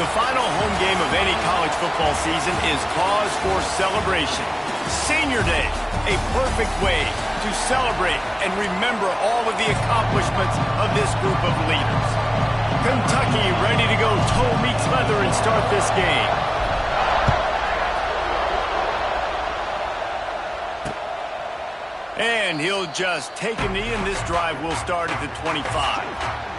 The final home game of any college football season is cause for celebration. Senior Day, a perfect way to celebrate and remember all of the accomplishments of this group of leaders. Kentucky ready to go toe meets leather and start this game. And he'll just take a knee, and this drive will start at the 25.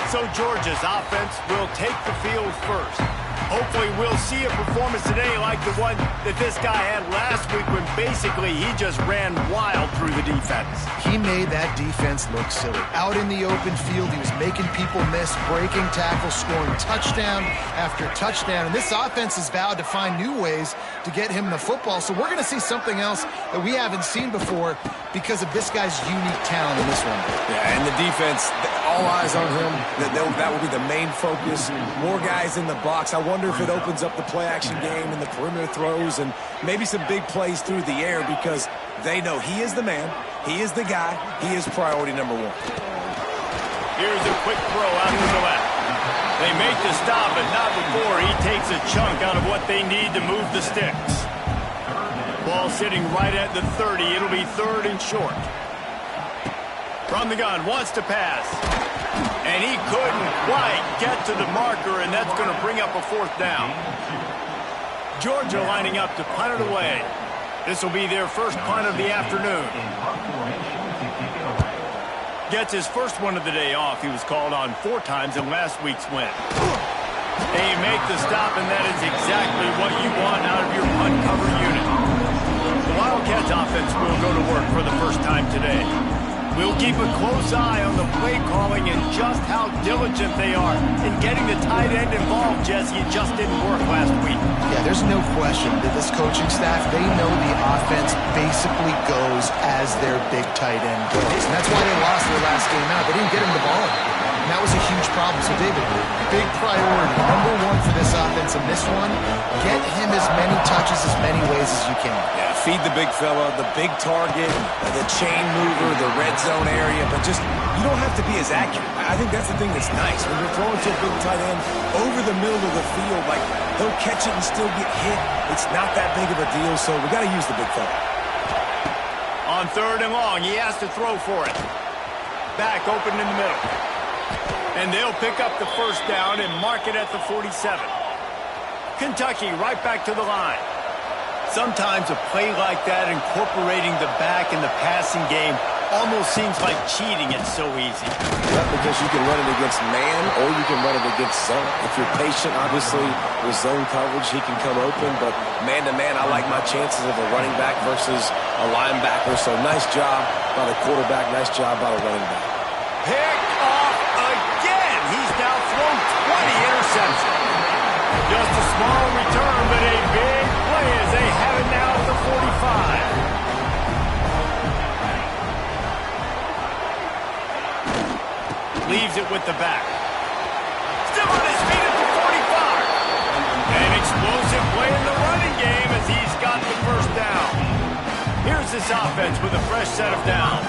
So Georgia's offense will take the field first. Hopefully we'll see a performance today like the one that this guy had last week when basically he just ran wild through the defense. He made that defense look silly. Out in the open field, he was making people miss, breaking tackles, scoring touchdown after touchdown. And this offense has vowed to find new ways to get him the football. So we're going to see something else that we haven't seen before because of this guy's unique talent in this one. Yeah, and the defense, all eyes on him. That will be the main focus. More guys in the box. I wonder if it opens up the play-action game and the perimeter throws and maybe some big plays through the air because they know he is the man, he is the guy, he is priority number one. Here's a quick throw out to the left. They make the stop, but not before he takes a chunk out of what they need to move the sticks. Ball sitting right at the 30. It'll be third and short. From the gun, wants to pass. And he couldn't quite get to the marker, and that's going to bring up a fourth down. Georgia lining up to punt it away. This will be their first punt of the afternoon. Gets his first one of the day off. He was called on 4 times in last week's win. They make the stop, and that is exactly what you want out of your punt cover unit. The Wildcats offense will go to work for the first time today. We'll keep a close eye on the play calling and just how diligent they are in getting the tight end involved, Jesse. It just didn't work last week. Yeah, there's no question that this coaching staff, they know the offense basically goes as their big tight end goes. And that's why they lost their last game out. They didn't get him the ball. And that was a huge problem. So, David, big priority. Number one for this offense in this one, get him as many touches, as many ways as you can. Yeah, feed the big fella, the big target, the chain mover, the red zone area, but just, you don't have to be as accurate. I think that's the thing that's nice. When you're throwing to a big tight end over the middle of the field, like, he'll catch it and still get hit. It's not that big of a deal, so we got to use the big fella. On third and long, he has to throw for it. Back open in the middle. And they'll pick up the first down and mark it at the 47. Kentucky right back to the line. Sometimes a play like that, incorporating the back in the passing game, almost seems like cheating. It's so easy. Yeah, because you can run it against man or you can run it against zone. If you're patient, obviously, with zone coverage, he can come open. But man-to-man, I like my chances of a running back versus a linebacker. So nice job by the quarterback. Nice job by the running back. Pick off again. He's now thrown 20 interceptions. Just a small return, but a big play as they have it now at the 45. Leaves it with the back. Still on his feet at the 45. An explosive play in the running game as he's got the first down. Here's this offense with a fresh set of downs.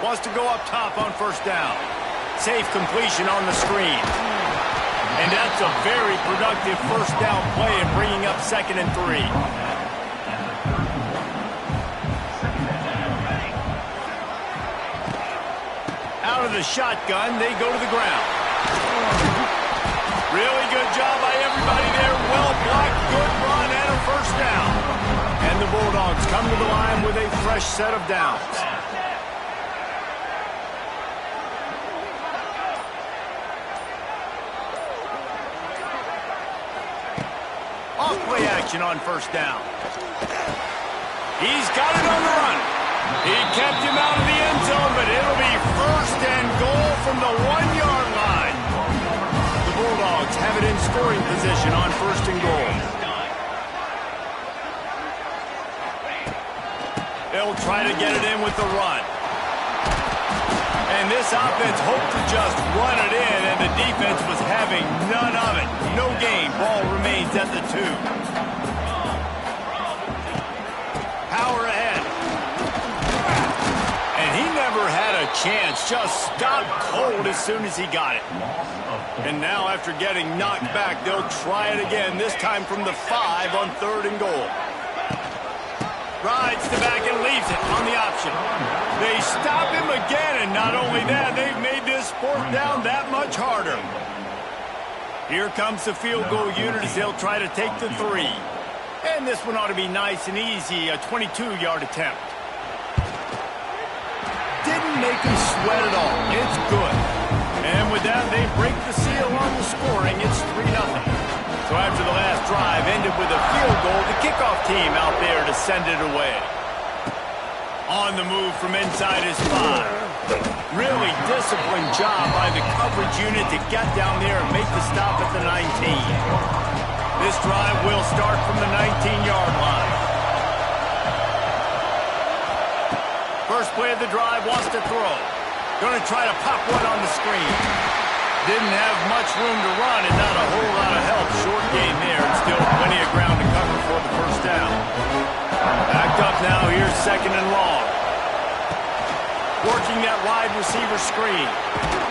Wants to go up top on first down. Safe completion on the screen. And that's a very productive first down play and bringing up 2nd and 3. Out of the shotgun, they go to the ground. Really good job by everybody there. Well blocked, good run, and a first down. And the Bulldogs come to the line with a fresh set of downs. Off-play action on first down. He's got it on the run. He kept him out of the end zone, but it'll be first and goal from the 1-yard line. The Bulldogs have it in scoring position on first and goal. They'll try to get it in with the run. And this offense hoped to just run it in, and the defense was having none of it. No gain. Ball remains at the 2. Power ahead. And he never had a chance. Just stopped cold as soon as he got it. And now after getting knocked back, they'll try it again, this time from the 5 on 3rd and goal. Rides to back and leaves it on the option. They stop him again, and not only that, they've made this 4th down that much harder. Here comes the field goal unit as they'll try to take the 3. And this one ought to be nice and easy, a 22-yard attempt. Didn't make him sweat at all. It's good. And with that, they break the seal on the scoring. It's 3-0. So after the last drive ended with a field goal, the kickoff team out there to send it away. On the move from inside his 5. Really disciplined job by the coverage unit to get down there and make the stop at the 19. This drive will start from the 19-yard line. First play of the drive, wants to throw. Going to try to pop one on the screen. Didn't have much room to run and not a whole lot of help. Short game there and still plenty of ground to cover for the 1st down. Backed up now, here's 2nd and long. Working that wide receiver screen.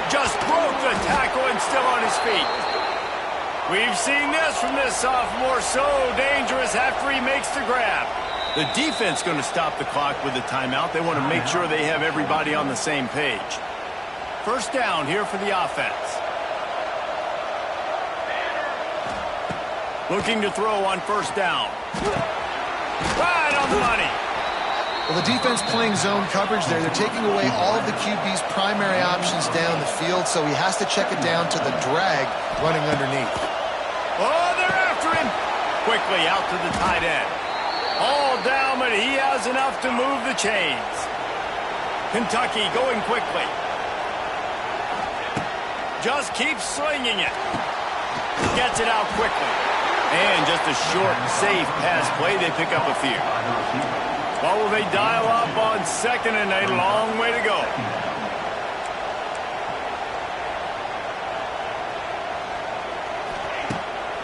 Just broke the tackle and still on his feet. We've seen this from this sophomore, so dangerous after he makes the grab. The defense going to stop the clock with a timeout. They want to make sure they have everybody on the same page. 1st down here for the offense. Looking to throw on 1st down. Right on the money. Well, the defense playing zone coverage there. They're taking away all of the QB's primary options down the field, so he has to check it down to the drag running underneath. Oh, they're after him. Quickly out to the tight end. All down, but he has enough to move the chains. Kentucky going quickly. Just keeps slinging it. Gets it out quickly. And just a short, safe pass play. They pick up a few. Well, will they dial up on 2nd and a long way to go?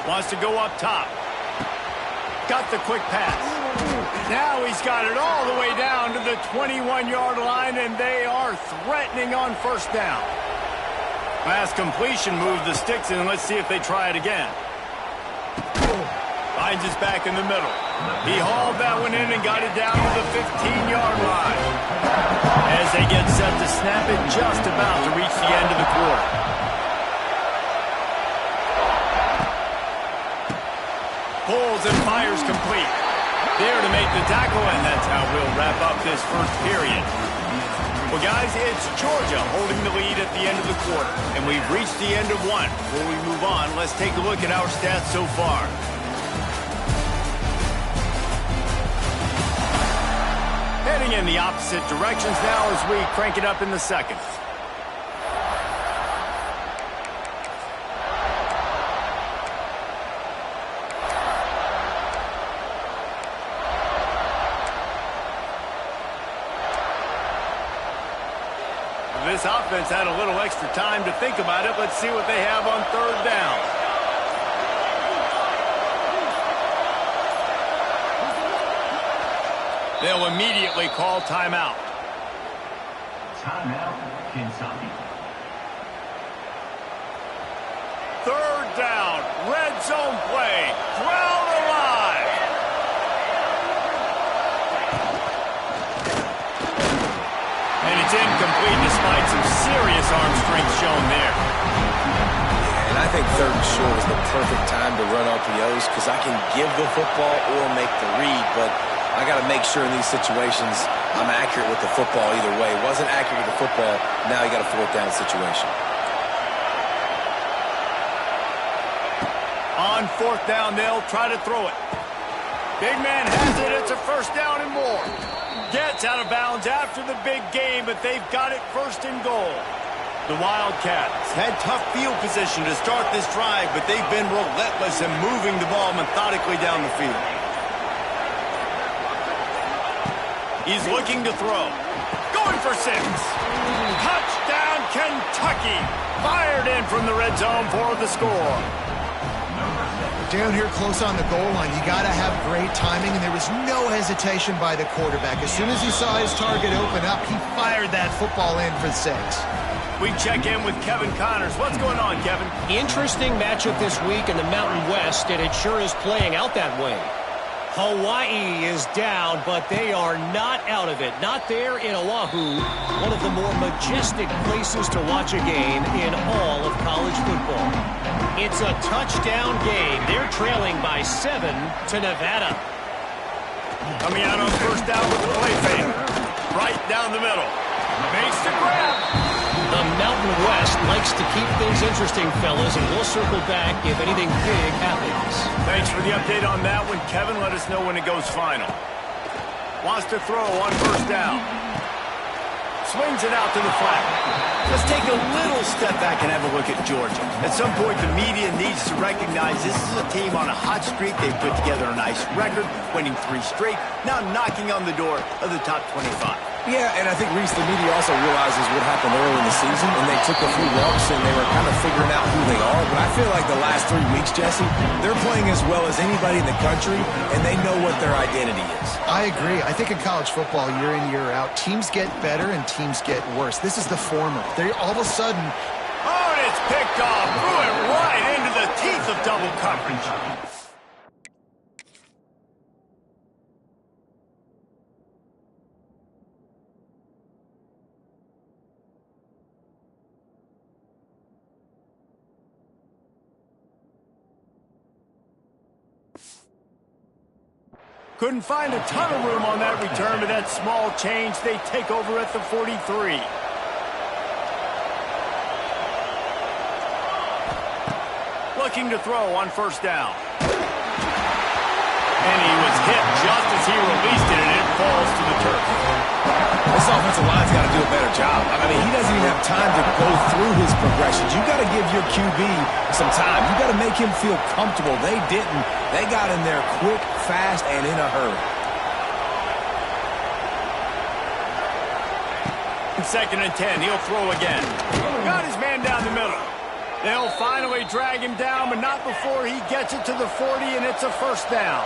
Wants to go up top. Got the quick pass. Now he's got it all the way down to the 21-yard line, and they are threatening on 1st down. Pass completion moved the sticks, and let's see if they try it again. Finds his back in the middle. He hauled that one in and got it down to the 15-yard line. As they get set to snap it, just about to reach the end of the quarter. Pulls and fires complete. There to make the tackle, and that's how we'll wrap up this 1st period. Well, guys, it's Georgia holding the lead at the end of the quarter, and we've reached the end of one. Before we move on, let's take a look at our stats so far. Heading in the opposite directions now as we crank it up in the 2nd. This offense had a little extra time to think about it. Let's see what they have on 3rd down. They'll immediately call timeout. Timeout, Kentucky. 3rd down, red zone play, crowd alive. And it's incomplete despite some serious arm strength shown there. And I think 3rd and short is the perfect time to run RPOs because I can give the football or make the read, but I got to make sure in these situations I'm accurate with the football either way. Wasn't accurate with the football, now you got a 4th down situation. On 4th down, they'll try to throw it. Big man has it. It's a 1st down and more. Gets out of bounds after the big game, but they've got it 1st and goal. The Wildcats had tough field position to start this drive, but they've been relentless in moving the ball methodically down the field. He's looking to throw. Going for 6. Touchdown, Kentucky. Fired in from the red zone for the score. Down here close on the goal line, you got to have great timing, and there was no hesitation by the quarterback. As soon as he saw his target open up, he fired that football in for 6. We check in with Kevin Connors. What's going on, Kevin? Interesting matchup this week in the Mountain West, and it sure is playing out that way. Hawaii is down, but they are not out of it. Not there in Oahu, one of the more majestic places to watch a game in all of college football. It's a touchdown game. They're trailing by 7 to Nevada. Coming out on first down with the play fake. Right down the middle. Makes the grab. The Mountain West likes to keep things interesting, fellas, and we'll circle back if anything big happens. Thanks for the update on that one, Kevin. Let us know when it goes final. Wants to throw on first down. Swings it out to the flat. Let's take a little step back and have a look at Georgia. At some point, the media needs to recognize this is a team on a hot streak. They've put together a nice record, winning 3 straight, now knocking on the door of the top 25. Yeah, and I think, Reese, the media also realizes what happened early in the season, and they took a few lumps, and they were kind of figuring out who they are. But I feel like the last 3 weeks, Jesse, they're playing as well as anybody in the country, and they know what their identity is. I agree. I think in college football, year in, year out, teams get better and teams get worse. This is the former. They all of a sudden... Oh, and it's picked off. Threw it right into the teeth of double coverage. Couldn't find a ton of room on that return, but that small change, they take over at the 43. Looking to throw on first down. And he was hit just as he released it, and it falls to the turf. This offensive line's got to do a better job. I mean, he doesn't even have time to go through his progressions. You got to give your QB some time. You got to make him feel comfortable. They didn't. They got in there quick, fast, and in a hurry. 2nd and 10. He'll throw again. Got his man down the middle. They'll finally drag him down, but not before he gets it to the 40, and it's a first down.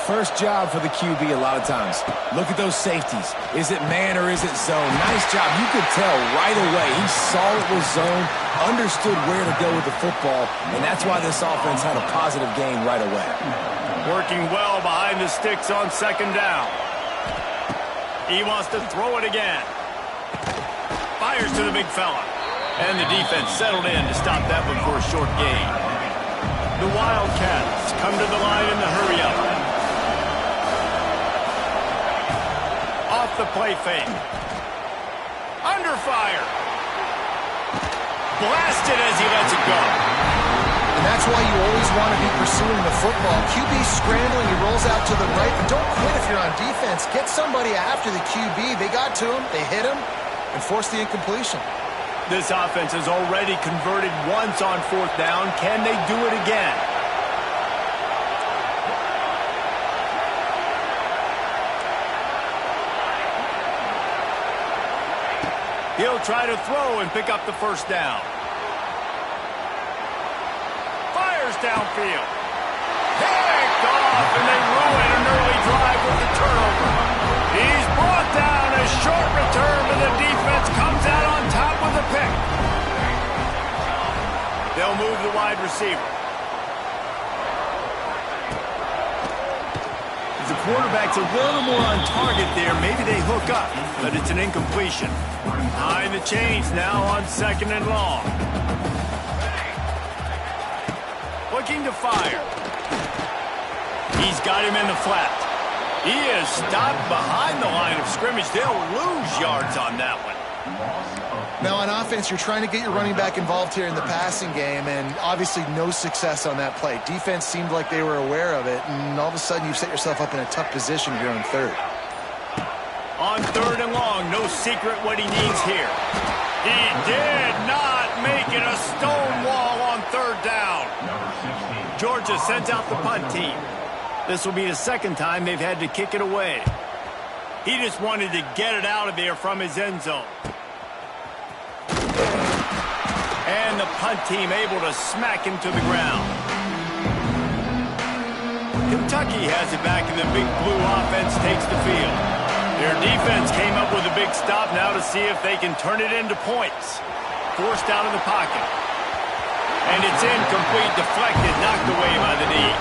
First job for the QB a lot of times. Look at those safeties. Is it man or is it zone? Nice job. You could tell right away. He saw it was zone, understood where to go with the football, and that's why this offense had a positive gain right away. Working well behind the sticks on 2nd down. He wants to throw it again. Fires to the big fella. And the defense settled in to stop that one for a short gain. The Wildcats come to the line in the hurry-up. Off the play fake. Under fire. Blasted as he lets it go. And that's why you always want to be pursuing the football. QB scrambling, he rolls out to the right, but don't quit if you're on defense. Get somebody after the QB. They got to him, they hit him, and forced the incompletion. This offense has already converted once on 4th down. Can they do it again? He'll try to throw and pick up the first down. Fires downfield. Picked off, and they ruin an early drive with the turnover. He's brought down. A short return, but the defense comes out on top with a pick. They'll move the wide receiver. If the quarterback's a little more on target there, maybe they hook up, but it's an incompletion. Behind the chains now on 2nd and long. Looking to fire. He's got him in the flat. He is stopped behind the line of scrimmage. They'll lose yards on that one. Now, on offense, you're trying to get your running back involved here in the passing game, and obviously no success on that play. Defense seemed like they were aware of it, and all of a sudden you've set yourself up in a tough position here on 3rd. On 3rd and long, no secret what he needs here. He did not make it a stone wall on 3rd down. Georgia sends out the punt team. This will be the 2nd time they've had to kick it away. He just wanted to get it out of there from his end zone. And the punt team able to smack him to the ground. Kentucky has it back, and the Big Blue offense takes the field. Their defense came up with a big stop now to see if they can turn it into points. Forced out of the pocket. And it's incomplete, deflected, knocked away by the knee.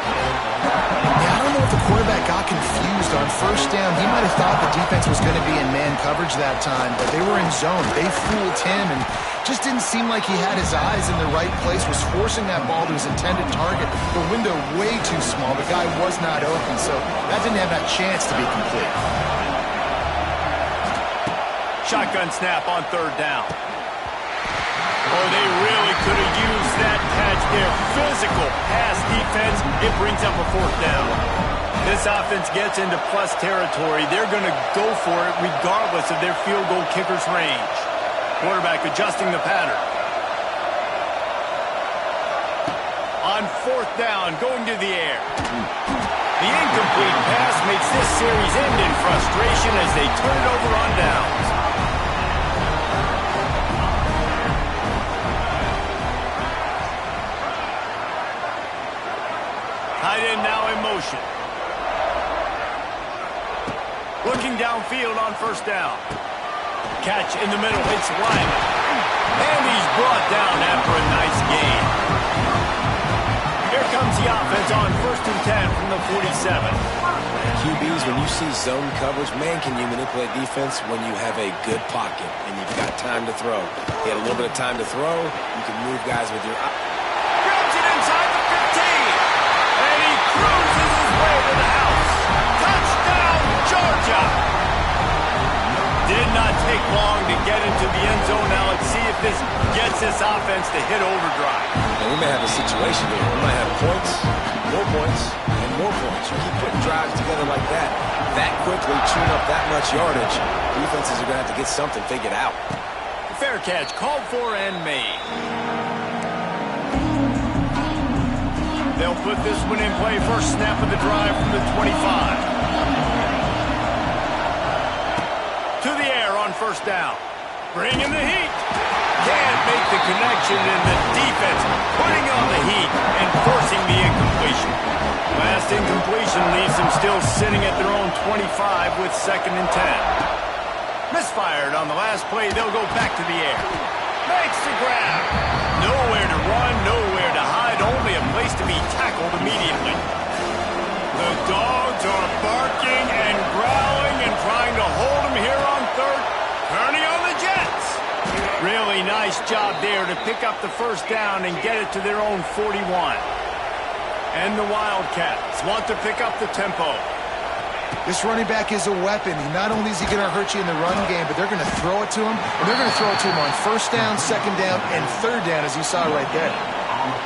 Yeah, I don't know if the quarterback got confused on first down. He might have thought the defense was going to be in man coverage that time, but they were in zone. They fooled him and just didn't seem like he had his eyes in the right place, was forcing that ball to his intended target. The window way too small. The guy was not open, so that didn't have that chance to be complete. Shotgun snap on third down. Oh, they really could have used that catch there. Physical pass defense. It brings up a fourth down. This offense gets into plus territory. They're going to go for it regardless of their field goal kicker's range. Quarterback adjusting the pattern. On fourth down, going to the air. The incomplete pass makes this series end in frustration as they turn it over on downs. Tight end now in motion. Looking downfield on first down. Catch in the middle. It's Wyman. And he's brought down after a nice gain. Here comes the offense on 1st and 10 from the 47. QBs, when you see zone coverage, man, can you manipulate defense when you have a good pocket and you've got time to throw. You had a little bit of time to throw. You can move guys with your eye. Grabs it inside the 15. And he cruises his way to the house. Touchdown, Georgia! Did not take long to get into the end zone. Now let's see if this gets this offense to hit overdrive. And we may have a situation here. We might have points, and more points. You keep putting drives together like that quickly, chewing up that much yardage, defenses are going to have to get something figured out. Fair catch, called for and made. They'll put this one in play. First snap of the drive from the 25. To the air on first down. Bringing the heat. Can't make the connection, and the defense putting on the heat and forcing the incompletion. Last incompletion leaves them still sitting at their own 25 with 2nd and 10. Misfired on the last play. They'll go back to the air. Makes the grab. Nowhere to run, nowhere to hide. Only a place to be tackled immediately. The dogs are barking and growling and trying to hold him here on third. Turning on the Jets. Really nice job there to pick up the first down and get it to their own 41. And the Wildcats want to pick up the tempo. This running back is a weapon. Not only is he going to hurt you in the run game, but they're going to throw it to him, and they're going to throw it to him on first down, second down, and third down, as you saw right there.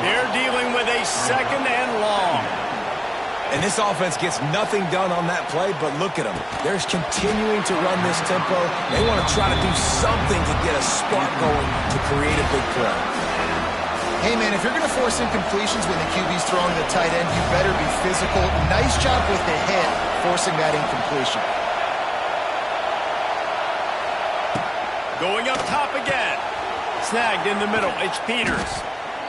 They're dealing with a second and long. And this offense gets nothing done on that play, but look at them. They're continuing to run this tempo. They want to try to do something to get a spark going to create a big play. Hey, man, if you're going to force incompletions when the QB's throwing the tight end, you better be physical. Nice job with the hit, forcing that incompletion. Going up top again. Snagged in the middle. It's Peters.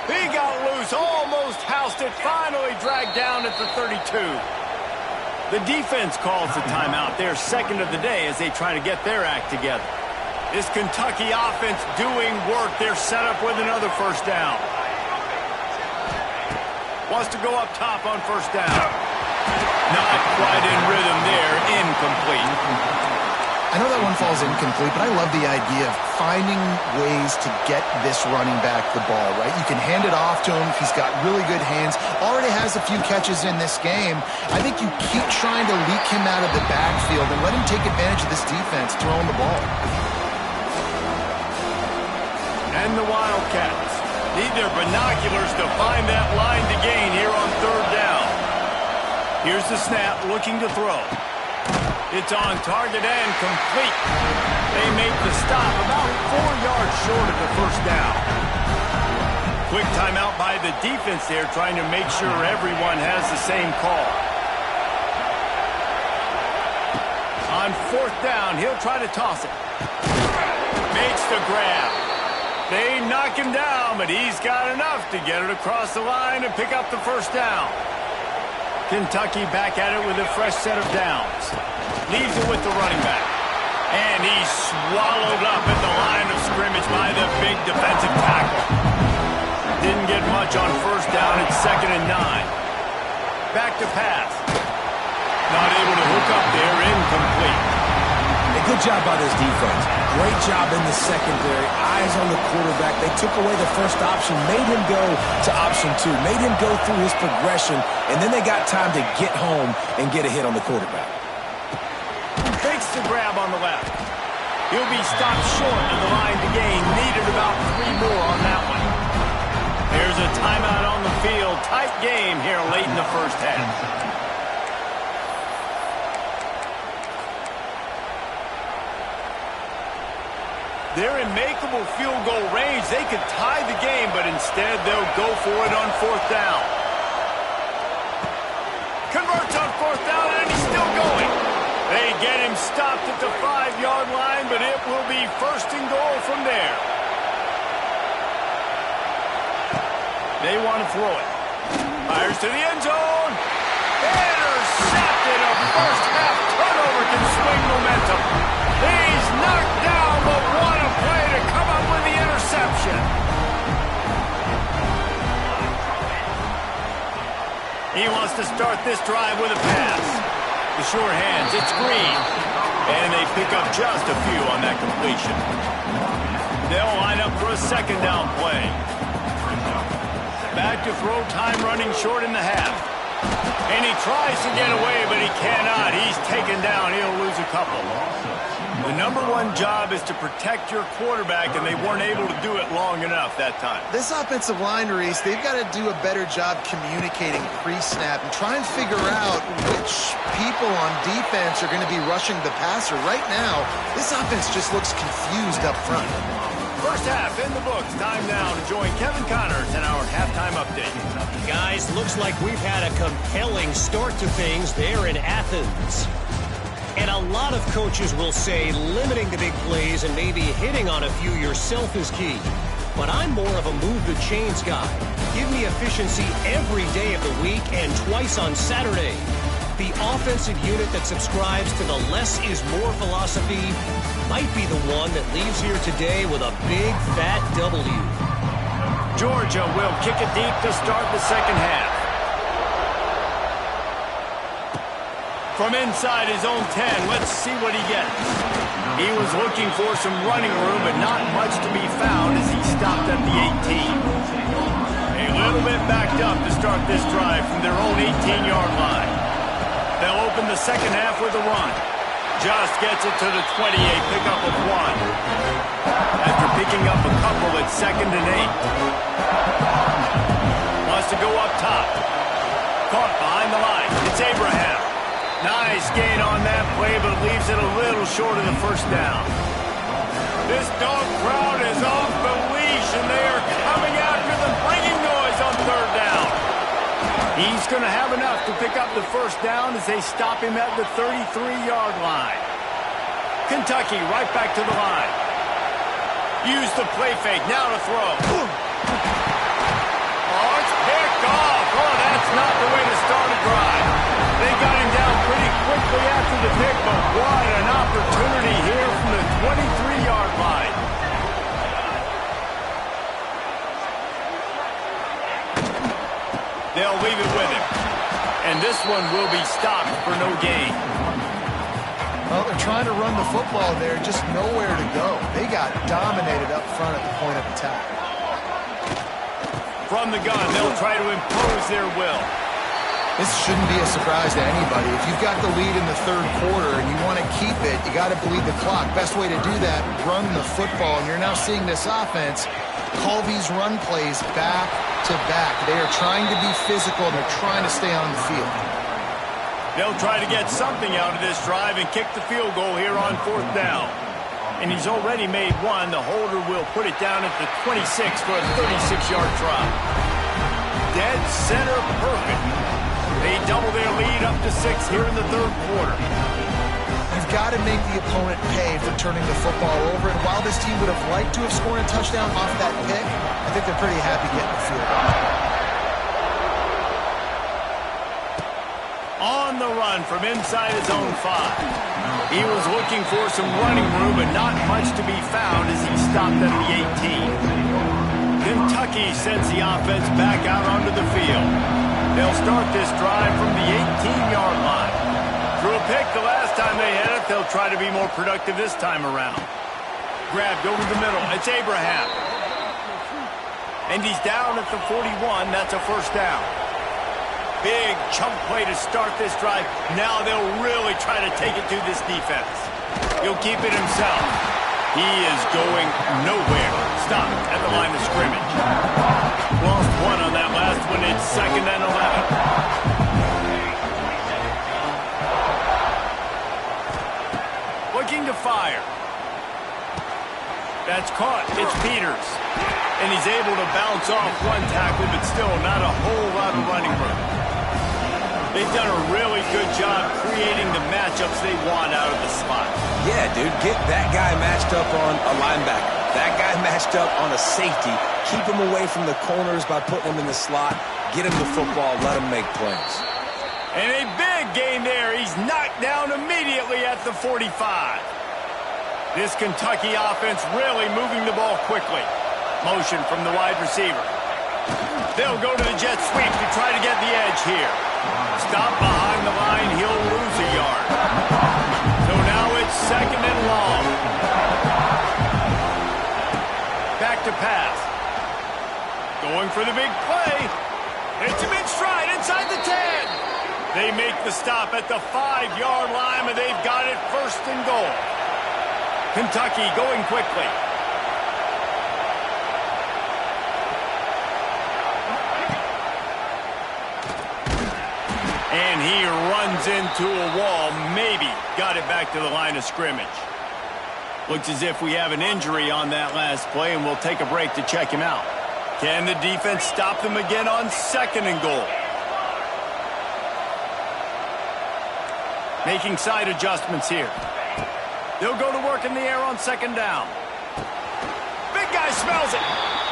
He got loose, almost housed it, finally dragged down at the 32. The defense calls the timeout, their second of the day, as they try to get their act together. This Kentucky offense doing work. They're set up with another first down. Wants to go up top on first down. Not quite in rhythm there, incomplete. I know that one falls incomplete, but I love the idea of finding ways to get this running back the ball, right? You can hand it off to him. He's got really good hands. Already has a few catches in this game. I think you keep trying to leak him out of the backfield and let him take advantage of this defense throwing the ball. And the Wildcats need their binoculars to find that line to gain here on third down. Here's the snap, looking to throw. It's on target and complete. They make the stop about 4 yards short of the first down. Quick timeout by the defense there, trying to make sure everyone has the same call. On fourth down, he'll try to toss it. Makes the grab. They knock him down, but he's got enough to get it across the line and pick up the first down. Kentucky back at it with a fresh set of downs. Leaves it with the running back. And he's swallowed up at the line of scrimmage by the big defensive tackle. Didn't get much on first down. It's 2nd and 9. Back to pass. Not able to hook up there. Incomplete. A good job by this defense. Great job in the secondary. Eyes on the quarterback. They took away the first option, made him go to option 2, made him go through his progression, and then they got time to get home and get a hit on the quarterback. Fakes the grab on the left. He'll be stopped short of the line to gain. Needed about 3 more on that one. There's a timeout on the field. Tight game here late in the first half. They're in makeable field goal range. They could tie the game, but instead they'll go for it on 4th down. Converts on 4th down, and he's still going. They get him stopped at the 5-yard line, but it will be 1st and goal from there. They want to throw it. Fires to the end zone. Intercepted. A first-half turnover can swing momentum. He's knocked down, but what a play to come up with the interception. He wants to start this drive with a pass. The sure hands, it's Green. And they pick up just a few on that completion. They'll line up for a 2nd down play. Back to throw, time running short in the half. And he tries to get away, but he cannot. He's taken down. He'll lose a couple. The number one job is to protect your quarterback, and they weren't able to do it long enough that time. This offensive line, Reese, they've got to do a better job communicating pre-snap and try and figure out which people on defense are going to be rushing the passer. Right now, this offense just looks confused up front. First half in the books. Time now to join Kevin Connors in our halftime update. Guys, looks like we've had a compelling start to things there in Athens. And a lot of coaches will say limiting the big plays and maybe hitting on a few yourself is key. But I'm more of a move the chains guy. Give me efficiency every day of the week and twice on Saturday. The offensive unit that subscribes to the less is more philosophy might be the one that leaves here today with a big fat W. Georgia will kick it deep to start the second half. From inside his own 10, let's see what he gets. He was looking for some running room, but not much to be found as he stopped at the 18. A little bit backed up to start this drive from their own 18-yard line. They'll open the second half with a run. Just gets it to the 28, pickup of 1. After picking up a couple at 2nd and 8. Wants to go up top. Caught behind the line. It's Abraham. Nice gain on that play, but leaves it a little short of the first down. This dog crowd is off the leash, and they are coming after them, bringing noise on 3rd down. He's going to have enough to pick up the first down as they stop him at the 33-yard line. Kentucky right back to the line. Use the play fake, now to throw. Oh, it's picked off. Oh, that's not the way to start a drive. They got him down pretty quickly after the pick, but what an opportunity here from the 23-yard line. They'll leave it with him. And this one will be stopped for no gain. Well, they're trying to run the football there, just nowhere to go. They got dominated up front at the point of attack. From the gun, they'll try to impose their will. This shouldn't be a surprise to anybody. If you've got the lead in the 3rd quarter and you want to keep it, you got to bleed the clock. Best way to do that, run the football. And you're now seeing this offense call these run plays back to back. They are trying to be physical, and they're trying to stay on the field. They'll try to get something out of this drive and kick the field goal here on 4th down. And he's already made one. The holder will put it down at the 26 for a 36-yard try. Dead center perfect. They double their lead up to 6 here in the 3rd quarter. You've got to make the opponent pay for turning the football over. And while this team would have liked to have scored a touchdown off that pick, I think they're pretty happy getting the field goal. On the run from inside his own 5. He was looking for some running room, but not much to be found as he stopped at the 18. Kentucky sends the offense back out onto the field. They'll start this drive from the 18-yard line. Threw a pick the last time they had it. They'll try to be more productive this time around. Grabbed over the middle. It's Abraham. And he's down at the 41. That's a first down. Big chunk play to start this drive. Now they'll really try to take it to this defense. He'll keep it himself. He is going nowhere. Stopped at the line of scrimmage. Lost one on that last one. It's 2nd and 11. Looking to fire. That's caught. It's Peters. And he's able to bounce off one tackle, but still not a whole lot of running room. They've done a really good job creating the matchups they want out of the slot. Yeah, dude, get that guy matched up on a linebacker. That guy matched up on a safety. Keep him away from the corners by putting him in the slot. Get him the football. Let him make plays. And a big gain there. He's knocked down immediately at the 45. This Kentucky offense really moving the ball quickly. Motion from the wide receiver. They'll go to the jet sweep to try to get the edge here. Stop behind the line. He'll lose a yard. So now it's 2nd and long. Back to pass. Going for the big play. Hits him in stride inside the 10. They make the stop at the 5-yard line, and they've got it 1st and goal. Kentucky going quickly. And he runs into a wall. Maybe got it back to the line of scrimmage. Looks as if we have an injury on that last play, and we'll take a break to check him out. Can the defense stop them again on 2nd and goal? Making side adjustments here. They'll go to work in the air on 2nd down. Big guy smells it.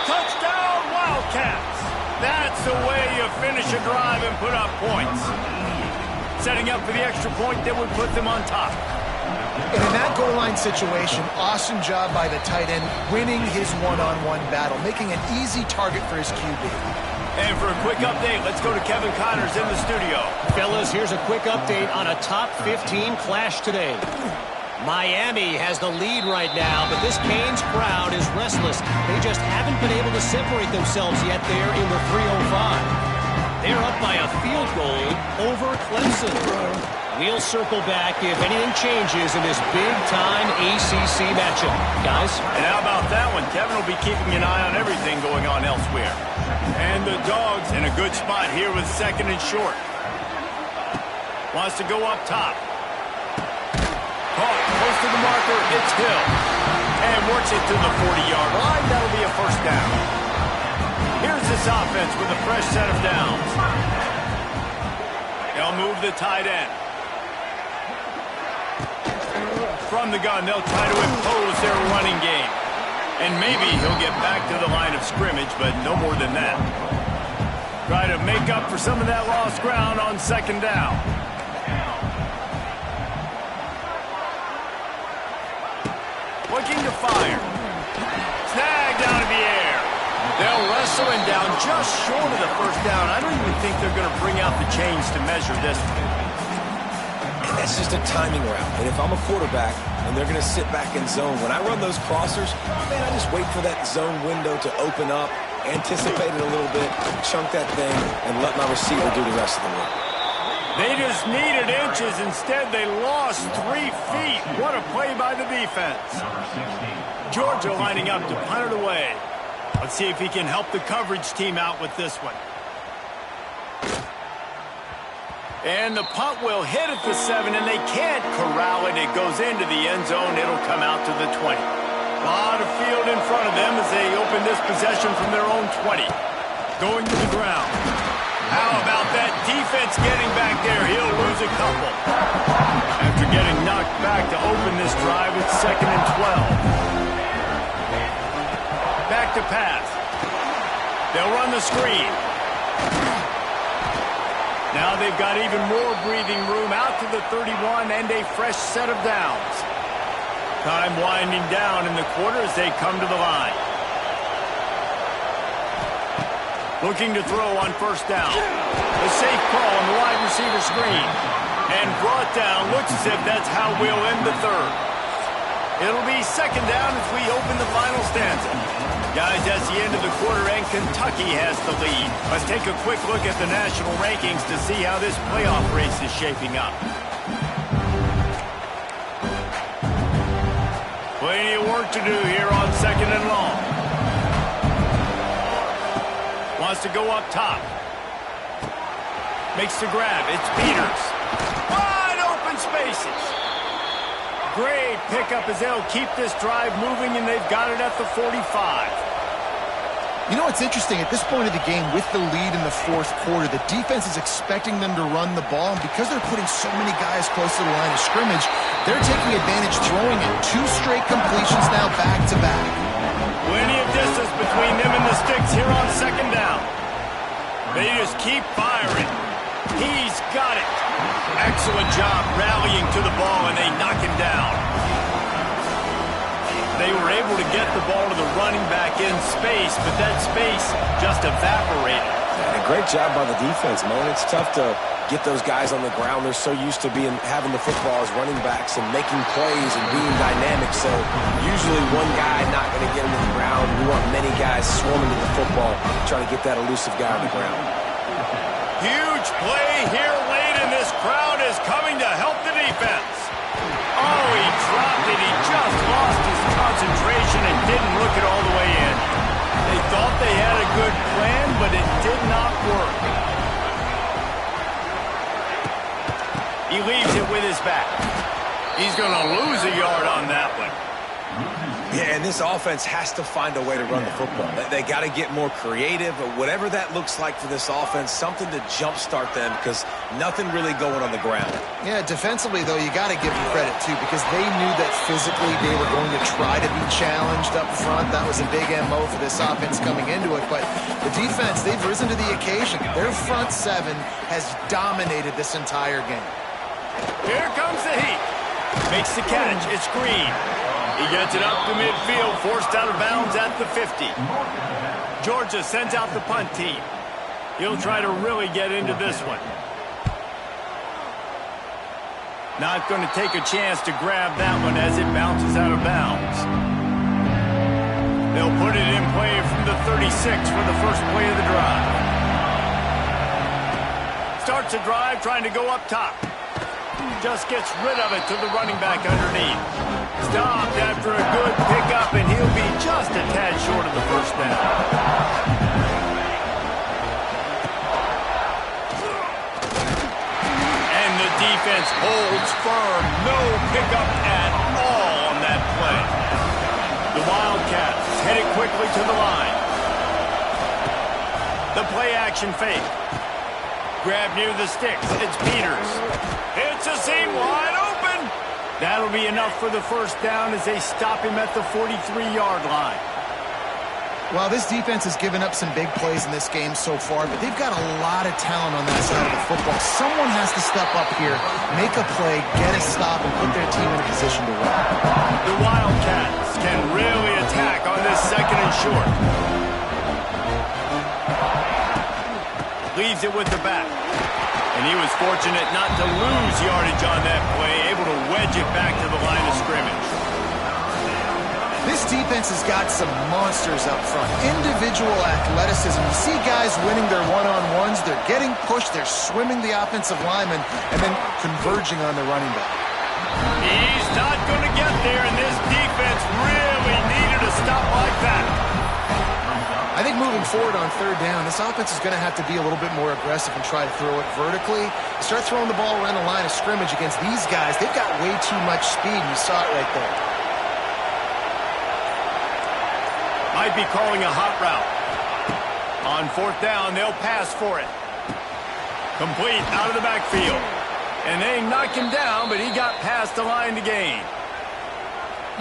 Touchdown, Wildcats. That's the way you finish a drive and put up points. Setting up for the extra point that would put them on top. And in that goal line situation, awesome job by the tight end, winning his one-on-one battle, making an easy target for his QB. And for a quick update, let's go to Kevin Connors in the studio. Fellas, here's a quick update on a top 15 clash today. Miami has the lead right now, but this Canes crowd is restless. They just haven't been able to separate themselves yet there in the 305. They're up by a field goal over Clemson. We'll circle back if anything changes in this big-time ACC matchup. Guys? And how about that one? Kevin will be keeping an eye on everything going on elsewhere. And the Dogs in a good spot here with 2nd and short. Wants to go up top. Caught close to the marker. It's Hill. And works it to the 40-yard line. That'll be a first down. Here's this offense with a fresh set of downs. They'll move the tight end. From the gun, they'll try to impose their running game. And maybe he'll get back to the line of scrimmage, but no more than that. Try to make up for some of that lost ground on 2nd down. Looking to fire. Snagged out of the air. They'll wrestle him down just short of the first down. I don't even think they're going to bring out the chains to measure this one. And that's just a timing route. And if I'm a quarterback and they're going to sit back in zone, when I run those crossers, man, I just wait for that zone window to open up, anticipate it a little bit, chunk that thing, and let my receiver do the rest of the work. They just needed inches. Instead, they lost 3 feet. What a play by the defense. Georgia lining up to punt it away. Let's see if he can help the coverage team out with this one. And the punt will hit at the 7, and they can't corral it. It goes into the end zone. It'll come out to the 20. A lot of field in front of them as they open this possession from their own 20. Going to the ground. How about that defense getting back there? He'll lose a couple. After getting knocked back to open this drive, it's 2nd and 12. Back to pass. They'll run the screen. Now they've got even more breathing room out to the 31 and a fresh set of downs. Time winding down in the quarter as they come to the line. Looking to throw on first down. A safe call on the wide receiver screen. And brought down. Looks as if that's how we'll end the third. It'll be second down as we open the final stanza. Guys, that's the end of the quarter, and Kentucky has the lead. Let's take a quick look at the national rankings to see how this playoff race is shaping up. Plenty of work to do here on second and long. Wants to go up top. Makes the grab. It's Peters. Wide open spaces. Great pickup as they'll keep this drive moving, and they've got it at the 45. You know, it's interesting. At this point of the game, with the lead in the fourth quarter, the defense is expecting them to run the ball. And because they're putting so many guys close to the line of scrimmage, they're taking advantage, throwing it 2 straight completions now back-to-back. Plenty of distance between them and the sticks here on second down. They just keep firing. He's got it. Excellent job rallying to the ball, and they knock him down. They were able to get the ball to the running back in space, but that space just evaporated. And a great job by the defense, man. It's tough to get those guys on the ground. They're so used to having the football as running backs and making plays and being dynamic. So usually one guy not going to get him to the ground. We want many guys swarming to the football, trying to get that elusive guy on the ground. Huge play here late, and this crowd is coming to help the defense. Oh, he dropped it. He just lost his concentration and didn't look it all the way in. They thought they had a good plan, but it did not work. He leaves it with his back. He's going to lose a yard on that one. Yeah, and this offense has to find a way to run the football. They got to get more creative, or whatever that looks like for this offense, something to jumpstart them, because nothing really going on the ground. Yeah, defensively, though, you got to give them credit, too, because they knew that physically they were going to try to be challenged up front. That was a big MO for this offense coming into it. But the defense, they've risen to the occasion. Their front seven has dominated this entire game. Here comes the heat. Makes the catch. It's Green. He gets it up to midfield, forced out of bounds at the 50. Georgia sends out the punt team. He'll try to really get into this one. Not going to take a chance to grab that one as it bounces out of bounds. They'll put it in play from the 36 for the first play of the drive. Starts a drive trying to go up top. Just gets rid of it to the running back underneath. Stopped after a good pickup, and he'll be just a tad short of the first down. And the defense holds firm. No pickup at all on that play. The Wildcats headed quickly to the line. The play action fake. Grab near the sticks. It's Peters. It's a seam wide open. That'll be enough for the first down as they stop him at the 43-yard line. Well, this defense has given up some big plays in this game so far, but they've got a lot of talent on that side of the football. Someone has to step up here, make a play, get a stop, and put their team in a position to win. The Wildcats can really attack on this second and short. Leaves it with the back. And he was fortunate not to lose yardage on that play, able to wedge it back to the line of scrimmage. This defense has got some monsters up front. Individual athleticism. You see guys winning their one-on-ones. They're getting pushed. They're swimming the offensive lineman and then converging on the running back. He's not going to get there, and this defense really needed a stop like that. I think moving forward on third down, this offense is going to have to be a little bit more aggressive and try to throw it vertically. Start throwing the ball around the line of scrimmage against these guys. They've got way too much speed, and you saw it right there. Might be calling a hot route. On fourth down, they'll pass for it. Complete out of the backfield. And they knock him down, but he got past the line to gain.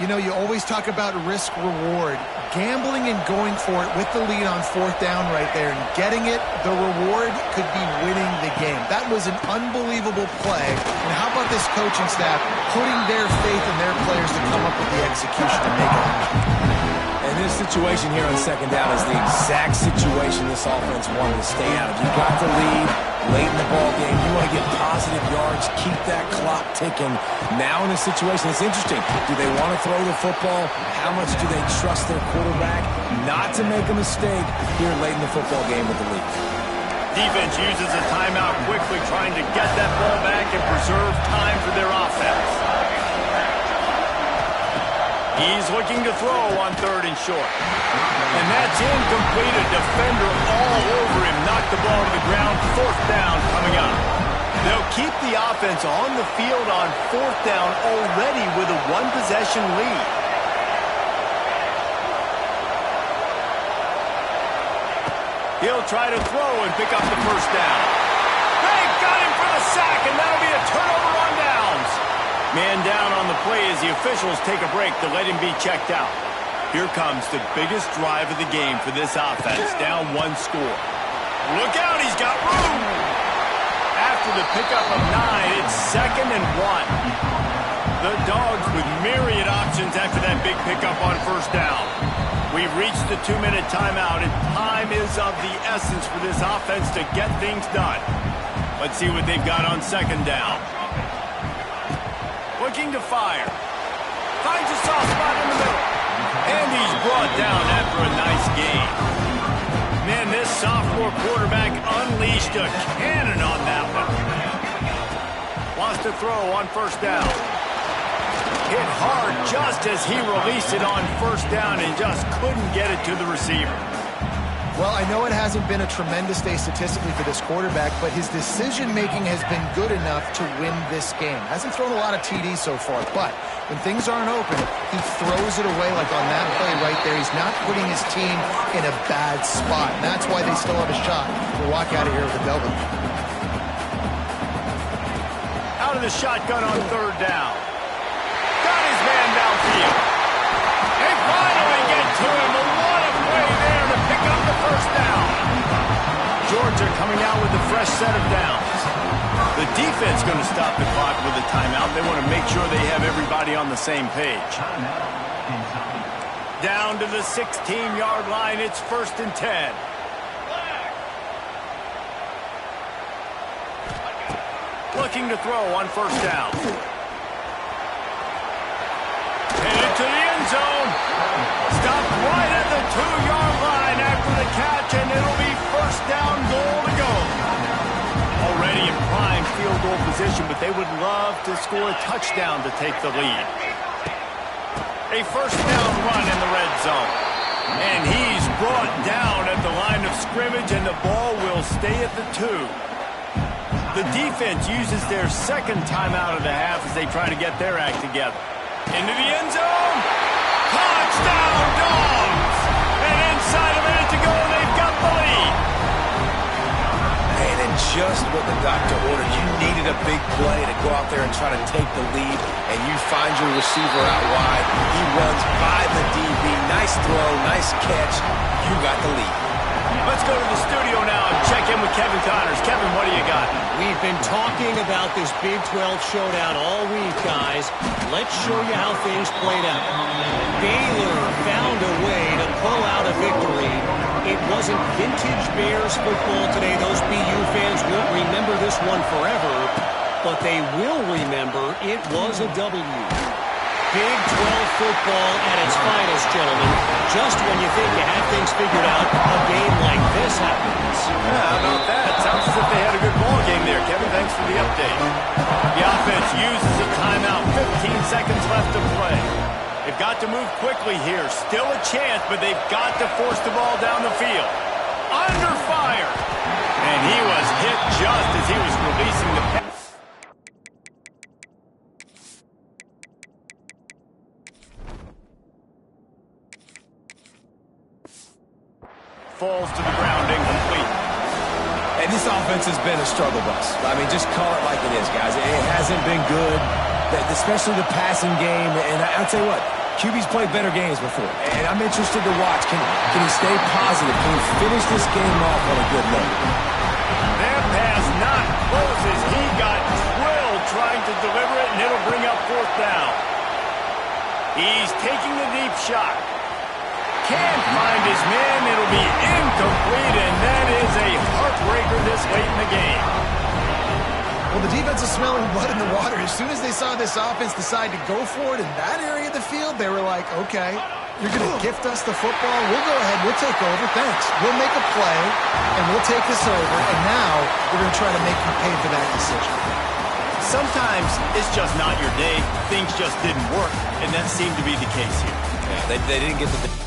You know, you always talk about risk-reward. Gambling and going for it with the lead on 4th down right there and getting it, the reward could be winning the game. That was an unbelievable play. And how about this coaching staff putting their faith in their players to come up with the execution and make it happen? And this situation here on 2nd down is the exact situation this offense wanted to stay out of. You got the lead late in the ball game. You want to get positive yards, keep that clock ticking. Now in this situation, it's interesting. Do they want to throw the football? How much do they trust their quarterback not to make a mistake here late in the football game with the lead? Defense uses a timeout quickly, trying to get that ball back and preserve time for their offense. He's looking to throw on 3rd and short. And that's incomplete. A defender all over him. Knocked the ball to the ground. 4th down coming up. They'll keep the offense on the field on 4th down already with a 1-possession lead. He'll try to throw and pick up the 1st down. They got him for the sack, and that'll be a turnover on downs. Man down on the play as the officials take a break to let him be checked out. Here comes the biggest drive of the game for this offense, down 1 score. Look out, he's got room! After the pickup of 9, it's 2nd and 1. The Dogs with myriad options after that big pickup on 1st down. We've reached the 2-minute timeout, and time is of the essence for this offense to get things done. Let's see what they've got on 2nd down. Looking to fire. Finds a soft spot in the middle. And he's brought down after a nice gain. Man, this sophomore quarterback unleashed a cannon on that one. Wants to throw on 1st down. Hit hard just as he released it on 1st down and just couldn't get it to the receiver. Well, I know it hasn't been a tremendous day statistically for this quarterback, but his decision-making has been good enough to win this game. Hasn't thrown a lot of TDs so far, but when things aren't open, he throws it away like on that play right there. He's not putting his team in a bad spot, and that's why they still have a shot to walk out of here with a W. Out of the shotgun on 3rd down. Got his man downfield. They finally get to him. What a play there to pick up the 1st down. Georgia coming out with a fresh set of downs. The defense going to stop the clock with a timeout. They want to make sure they have everybody on the same page. Down to the 16-yard line. It's 1st and 10. Looking to throw on 1st down. Headed to the end zone. Stopped right at the 2-yard line after the catch, and it'll be 1st down, goal to go. Already in prime field goal position, but they would love to score a touchdown to take the lead. A 1st down run in the red zone. And he's brought down at the line of scrimmage, and the ball will stay at the 2. The defense uses their 2nd timeout of the half as they try to get their act together. Into the end zone. Touchdown, Dogs! And inside a minute to go, they've got the lead. And just what the doctor ordered. You needed a big play to go out there and try to take the lead, and you find your receiver out wide. He runs by the DB. Nice throw, nice catch. You got the lead. Let's go to the studio now and check in with Kevin Connors. Kevin, what do you got? We've been talking about this Big 12 showdown all week, guys. Let's show you how things played out. Baylor found a way to pull out a victory. It wasn't vintage Bears football today. Those BU fans won't remember this one forever, but they will remember it was a W. Big 12 football at its finest, gentlemen. Just when you think you have things figured out, a game like this happens. Yeah, how about that? Sounds as if they had a good ball game there, Kevin. Thanks for the update. The offense uses a timeout. 15 seconds left to play. They've got to move quickly here. Still a chance, but they've got to force the ball down the field. Under fire. And he was hit just as he was releasing the pass. Falls to the ground, incomplete. And this offense has been a struggle bus. I mean, just call it like it is, guys. It hasn't been good, especially the passing game. And I'll tell you what, QB's played better games before, and I'm interested to watch. Can he stay positive? Can he finish this game off on a good note? That pass not close as he got drilled trying to deliver it, and it'll bring up 4th down. He's taking the deep shot. Can't find his man. It'll be incomplete, and that is a heartbreaker this late in the game. Well, the defense is smelling blood in the water. As soon as they saw this offense decide to go for it in that area of the field, they were like, okay, you're going to gift us the football. We'll go ahead. We'll take over. Thanks. We'll make a play, and we'll take this over. And now we're going to try to make you pay for that decision. Sometimes it's just not your day. Things just didn't work, and that seemed to be the case here. Yeah, they didn't get the